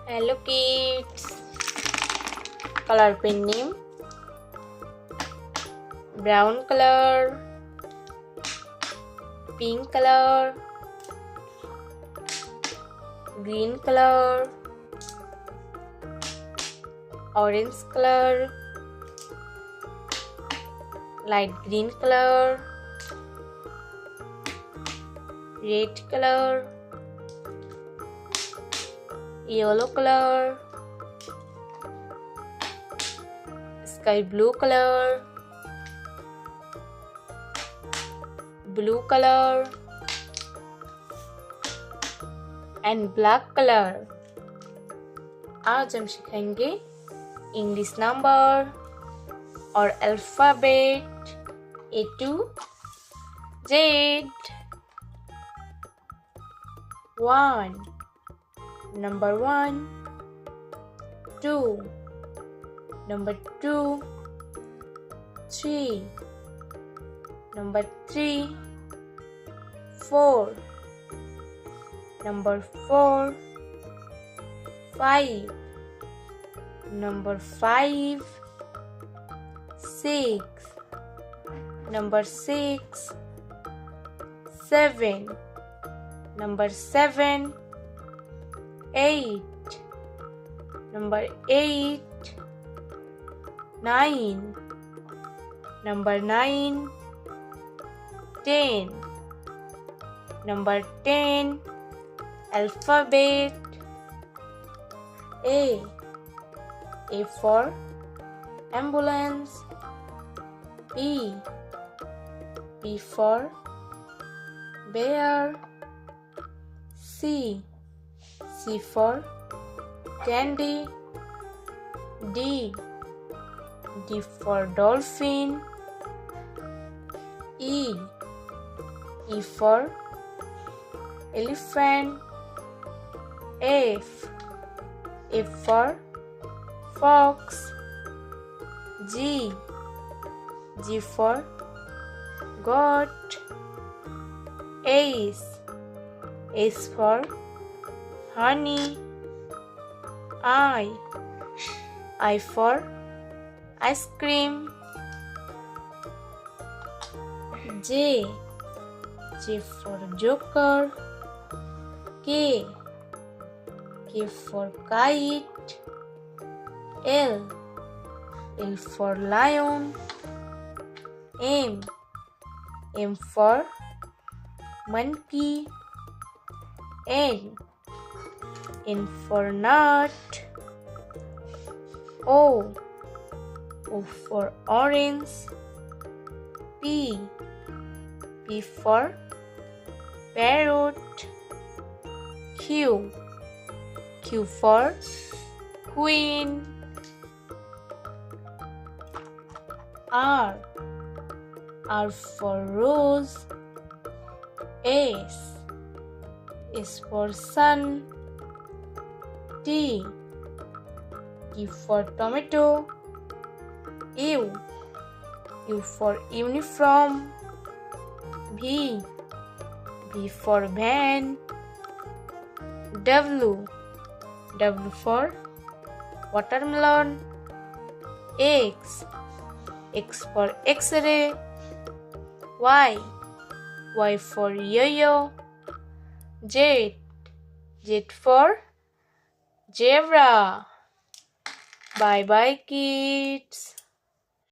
Hello kids. Color pen name: brown color, pink color, green color, orange color, light green color, red color, yellow color, sky blue color, blue color and black color। आज हम सीखेंगे English number और alphabet A to Z। 1 number 1, 2 number 2, 3 number 3, 4 number 4, 5 number 5, 6 number 6, 7 number 7, 8 number 8, 9 number 9, 10 number 10। Alphabet A for ambulance, B for bear, C for candy, D for dolphin, E for elephant, F for fox, G for goat, H for honey, I for ice cream, J for joker, K for kite, L for lion, M for monkey, N for nut, O for orange, P for parrot, Q for queen, R for rose, S for sun, T for tomato, U for uniform, V for van, W for watermelon, X for X-ray, Y for yo-yo, Z for zebra। Bye bye kids.